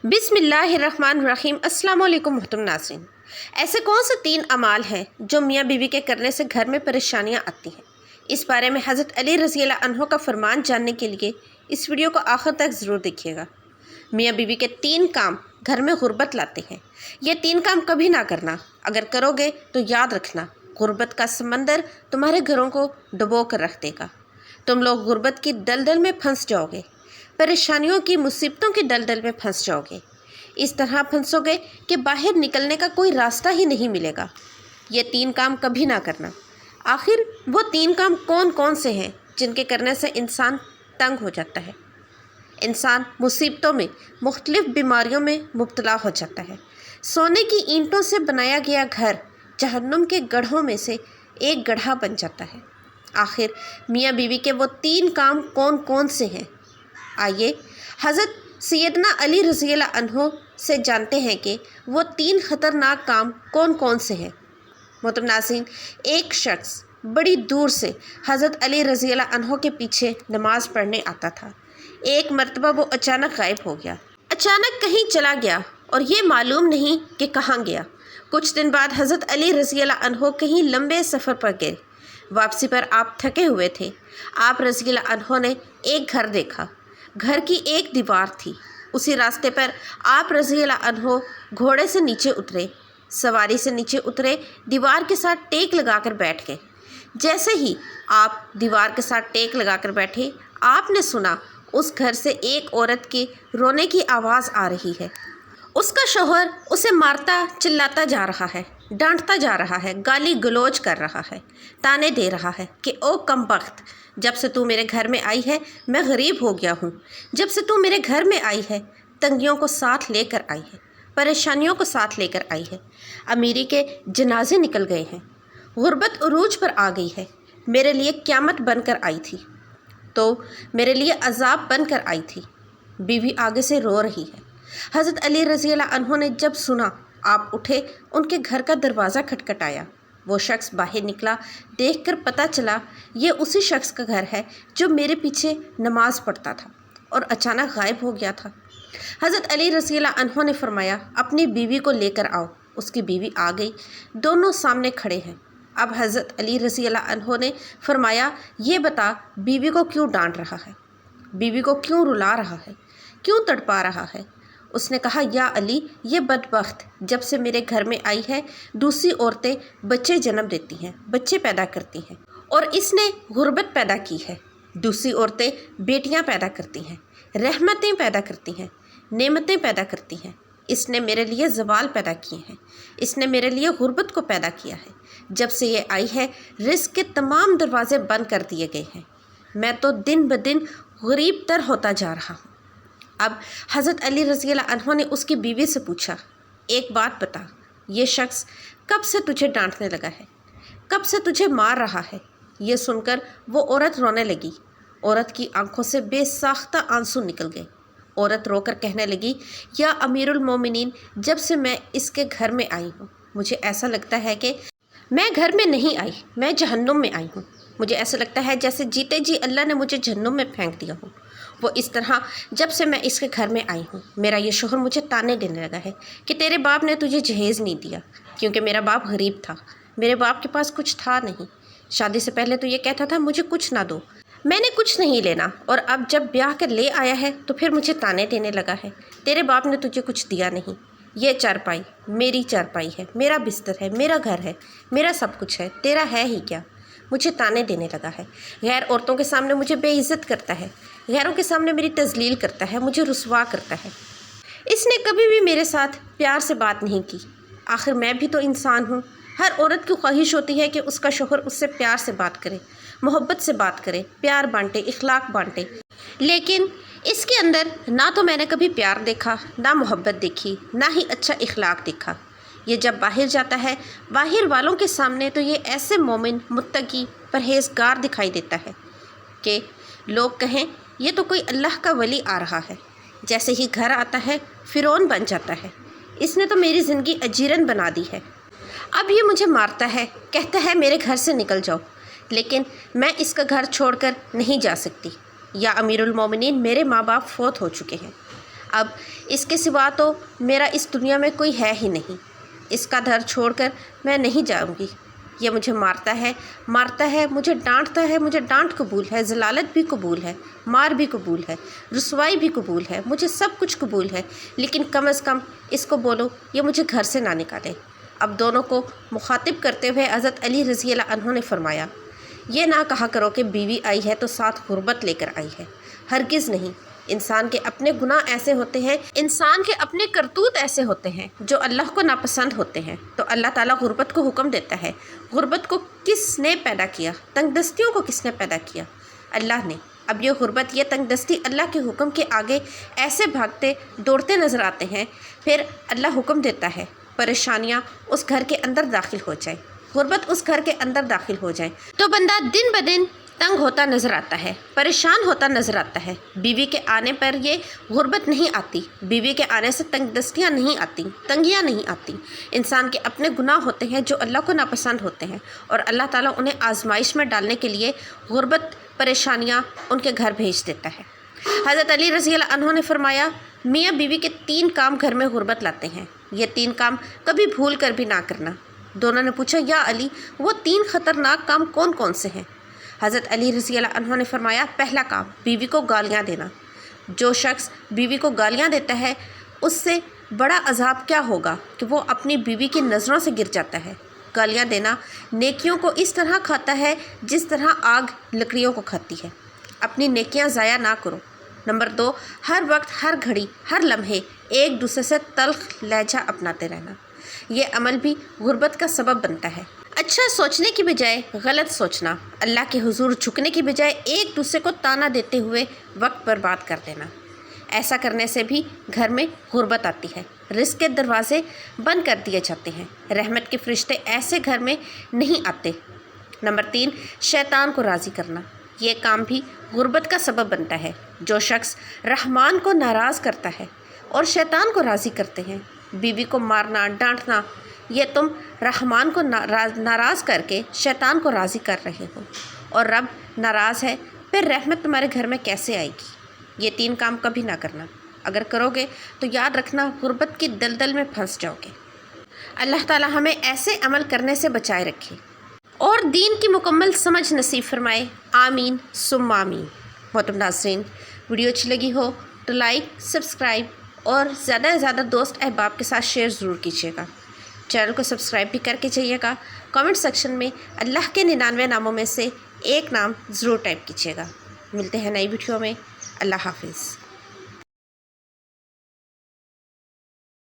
बिस्मिल्लाहिर्रहमानिर्रहीम। अस्सलाम वालेकुम मोहतरम नाज़रीन। ऐसे कौन से 3 अमाल हैं जो मियाँ बीवी के करने से घर में परेशानियाँ आती हैं? इस बारे में हज़रत अली रज़ी अल्लाह अन्हो का फरमान जानने के लिए इस वीडियो को आखिर तक ज़रूर देखिएगा। मियाँ बीवी के 3 काम घर में गुर्बत लाते हैं। ये 3 काम कभी ना करना, अगर करोगे तो याद रखना गुर्बत का समंदर तुम्हारे घरों को डुबो कर रख देगा। तुम लोग गुर्बत की दलदल में फंस जाओगे, परेशानियों की मुसीबतों की दलदल में फंस जाओगे। इस तरह फंसोगे कि बाहर निकलने का कोई रास्ता ही नहीं मिलेगा। ये 3 काम कभी ना करना। आखिर वो 3 काम कौन कौन से हैं जिनके करने से इंसान तंग हो जाता है, इंसान मुसीबतों में, मुख्तलिफ बीमारियों में मुब्तला हो जाता है। सोने की ईंटों से बनाया गया घर जहन्नुम के गढ़ों में से एक गड्ढा बन जाता है। आखिर मियाँ बीवी के वो 3 काम कौन कौन से हैं? आइए हज़रत सैयदना अली रज़ी अल्लाह अन्हो से जानते हैं कि वो 3 ख़तरनाक काम कौन कौन से हैं। मोहतरम नाज़रीन, एक शख्स बड़ी दूर से हज़रत अली रज़ी अल्लाह अन्हो के पीछे नमाज़ पढ़ने आता था। एक मरतबा वो अचानक गायब हो गया, अचानक कहीं चला गया और ये मालूम नहीं कि कहाँ गया। कुछ दिन बाद हज़रत अली रज़ी अल्लाह अन्हो कहीं लंबे सफ़र पर गए। वापसी पर आप थके हुए थे। आप रज़ी अल्लाह अन्हो ने एक घर देखा। घर की एक दीवार थी। उसी रास्ते पर आप रज़ी अल्लाह अन्हो घोड़े से नीचे उतरे, सवारी से नीचे उतरे, दीवार के साथ टेक लगाकर बैठ गए। जैसे ही आप दीवार के साथ टेक लगाकर बैठे, आपने सुना उस घर से एक औरत की रोने की आवाज़ आ रही है। उसका शौहर उसे मारता चिल्लाता जा रहा है, डांटता जा रहा है, गाली गलौज कर रहा है, ताने दे रहा है कि ओ कमबख्त, जब से तू मेरे घर में आई है मैं गरीब हो गया हूँ। जब से तू मेरे घर में आई है तंगियों को साथ लेकर आई है, परेशानियों को साथ लेकर आई है। अमीरी के जनाजे निकल गए हैं, गुर्बत उरूज पर आ गई है। मेरे लिए क़यामत बनकर आई थी तो मेरे लिए अजाब बनकर आई थी। बीवी आगे से रो रही है। हज़रत अली रज़ी अल्लाह अन्हो ने जब सुना, आप उठे, उनके घर का दरवाज़ा खटखटाया। वो शख्स बाहर निकला। देखकर पता चला ये उसी शख्स का घर है जो मेरे पीछे नमाज़ पढ़ता था और अचानक गायब हो गया था। हज़रत अली रज़ी अल्लाह अन्हो ने फरमाया, अपनी बीवी को लेकर आओ। उसकी बीवी आ गई। दोनों सामने खड़े हैं। अब हज़रत अली रज़ी अल्लाह अन्हो ने फरमाया, ये बता बीवी को क्यों डांट रहा है, बीवी को क्यों रुला रहा है, क्यों तड़पा रहा है? उसने कहा, या अली, ये बदबख्त जब से मेरे घर में आई है दूसरी औरतें बच्चे जन्म देती हैं, बच्चे पैदा करती हैं, और इसने गुर्बत पैदा की है। दूसरी औरतें बेटियां पैदा करती हैं, रहमतें पैदा करती हैं, नेमतें पैदा करती हैं। इसने मेरे लिए ज़वाल पैदा किए हैं, इसने मेरे लिए गुर्बत को पैदा किया है। जब से ये आई है रिज़्क़ के तमाम दरवाज़े बंद कर दिए गए हैं। मैं तो दिन ब दिन गरीब तर होता जा रहा हूँ। अब हज़रत अली रज़ी अल्लाह अन्हो ने उसकी बीवी से पूछा, एक बात बता, ये शख्स कब से तुझे डांटने लगा है, कब से तुझे मार रहा है? ये सुनकर वो औरत रोने लगी। औरत की आंखों से बेसाख्ता आंसू निकल गए। औरत रोकर कहने लगी, या अमीरुल मोमिनीन, जब से मैं इसके घर में आई हूँ मुझे ऐसा लगता है कि मैं घर में नहीं आई, मैं जहन्नुम में आई हूँ। मुझे ऐसा लगता है जैसे जीते जी अल्लाह ने मुझे जहन्नुम में फेंक दिया हो। वो इस तरह जब से मैं इसके घर में आई हूँ, मेरा ये शौहर मुझे ताने देने लगा है कि तेरे बाप ने तुझे जहेज़ नहीं दिया, क्योंकि मेरा बाप गरीब था, मेरे बाप के पास कुछ था नहीं। शादी से पहले तो ये कहता था मुझे कुछ ना दो, मैंने कुछ नहीं लेना, और अब जब ब्याह कर ले आया है तो फिर मुझे ताने देने लगा है, तेरे बाप ने तुझे कुछ दिया नहीं। ये चारपाई मेरी चारपाई है, मेरा बिस्तर है, मेरा घर है, मेरा सब कुछ है, तेरा है ही क्या? मुझे ताने देने लगा है। गैर औरतों के सामने मुझे बेइज्जत करता है, गैरों के सामने मेरी तज़लील करता है, मुझे रुसवा करता है। इसने कभी भी मेरे साथ प्यार से बात नहीं की। आखिर मैं भी तो इंसान हूँ। हर औरत की ख्वाहिश होती है कि उसका शौहर उससे प्यार से बात करे, मोहब्बत से बात करे, प्यार बांटे, इखलाक बांटे। लेकिन इसके अंदर ना तो मैंने कभी प्यार देखा, ना मोहब्बत देखी, ना ही अच्छा इखलाक देखा। ये जब बाहर जाता है बाहर वालों के सामने तो ये ऐसे मोमिन, मुत्तकी, परहेज़गार दिखाई देता है कि लोग कहें ये तो कोई अल्लाह का वली आ रहा है। जैसे ही घर आता है फ़िरौन बन जाता है। इसने तो मेरी ज़िंदगी अजीरन बना दी है। अब ये मुझे मारता है, कहता है मेरे घर से निकल जाओ, लेकिन मैं इसका घर छोड़कर नहीं जा सकती। या अमीरुल मोमिनीन, मेरे माँ बाप फौत हो चुके हैं। اب اس کے سوا تو میرا اس دنیا میں کوئی ہے ہی نہیں۔ اس کا گھر چھوڑ کر میں نہیں جاؤں گی۔ یہ مجھے مارتا ہے، مجھے ڈانٹتا ہے، مجھے ڈانٹ قبول ہے، ذلالت بھی قبول ہے، مار بھی قبول ہے، رسوائی بھی قبول ہے، مجھے سب کچھ قبول ہے، لیکن کم از کم اس کو بولو یہ مجھے گھر سے نہ نکالے۔ اب دونوں کو مخاطب کرتے ہوئے حضرت علی رضی اللہ عنہ نے فرمایا، یہ نہ کہا کرو کہ بیوی آئی ہے تو ساتھ غربت لے کر آئی ہے، ہرگز نہیں۔ انسان کے اپنے گناہ ایسے ہوتے ہیں، انسان کے اپنے کرتوت ایسے ہوتے ہیں جو اللہ کو ناپسند ہوتے ہیں، تو اللہ تعالیٰ غربت کو حکم دیتا ہے۔ غربت کو کس نے پیدا کیا؟ تنگ دستیوں کو کس نے پیدا کیا؟ اللہ نے۔ اب یہ غربت، یہ تنگ دستی اللہ کے حکم کے آگے ایسے بھاگتے دوڑتے نظر آتے ہیں، پھر اللہ حکم دیتا ہے پریشانیاں اس گھر کے اندر داخل ہو جائیں، غربت اس گھر کے اندر داخل ہو جائے تو بندہ دن بدن تنگ ہوتا نظر آتا ہے، پریشان ہوتا نظر آتا ہے۔ بیوی کے آنے پر یہ غربت نہیں آتی، بیوی کے آنے سے تنگ دستیاں نہیں آتی، تنگیاں نہیں آتی۔ انسان کے اپنے گناہ ہوتے ہیں جو اللہ کو ناپسند ہوتے ہیں، اور اللہ تعالیٰ انہیں آزمائش میں ڈالنے کے لیے غربت، پریشانیاں ان کے گھر بھیج دیتا ہے۔ حضرت علی رضی اللہ عنہ نے فرمایا، میاں بیوی کے 3 کام گھر میں غربت لاتے ہیں، یہ 3 کام کبھی بھول کر بھی نہ کرنا۔ دونوں نے پوچھا، یا علی وہ 3 خطرناک کام کون کون سے ہیں؟ حضرت علی رضی اللہ عنہ نے فرمایا، پہلا کام بیوی کو گالیاں دینا۔ جو شخص بیوی کو گالیاں دیتا ہے اس سے بڑا عذاب کیا ہوگا کہ وہ اپنی بیوی کی نظروں سے گر جاتا ہے۔ گالیاں دینا نیکیوں کو اس طرح کھاتا ہے جس طرح آگ لکڑیوں کو کھاتی ہے۔ اپنی نیکیاں ضائع نہ کرو۔ نمبر 2، ہر وقت، ہر گھڑی، ہر لمحے ایک دوسرے سے تلخ لہجہ اپناتے رہنا۔ یہ عمل بھی غربت کا سبب بنتا ہے۔ اچھا سوچنے کی بجائے غلط سوچنا، اللہ کے حضور جھکنے کی بجائے ایک دوسرے کو تانا دیتے ہوئے وقت برباد کر دینا، ایسا کرنے سے بھی گھر میں غربت آتی ہے، رزق کے دروازے بند کر دیے جاتے ہیں، رحمت کے فرشتے ایسے گھر میں نہیں آتے۔ نمبر 3، شیطان کو راضی کرنا، یہ کام بھی غربت کا سبب بنتا ہے۔ جو شخص رحمان کو ناراض کرتا ہے اور شیطان کو راضی کرتے ہیں، بیوی کو مارنا، ڈانٹنا، یہ تم رحمان کو ناراض کر کے شیطان کو راضی کر رہے ہو، اور رب ناراض ہے، پھر رحمت تمہارے گھر میں کیسے آئے گی؟ یہ 3 کام کبھی نہ کرنا، اگر کرو گے تو یاد رکھنا غربت کی دلدل میں پھنس جاؤ گے۔ اللہ تعالی ہمیں ایسے عمل کرنے سے بچائے رکھے اور دین کی مکمل سمجھ نصیب فرمائے، آمین ثم آمین۔ محترم ناظرین، ویڈیو اچھی لگی ہو تو لائک، سبسکرائب اور زیادہ سے زیادہ دوست احباب کے ساتھ شیئر ضرور کیجیے گا۔ چینل کو سبسکرائب بھی کر کے جائیے گا۔ کامنٹ سیکشن میں اللہ کے 99 ناموں میں سے ایک نام ضرور ٹائپ کیجیے گا۔ ملتے ہیں نئی ویڈیو میں۔ اللہ حافظ۔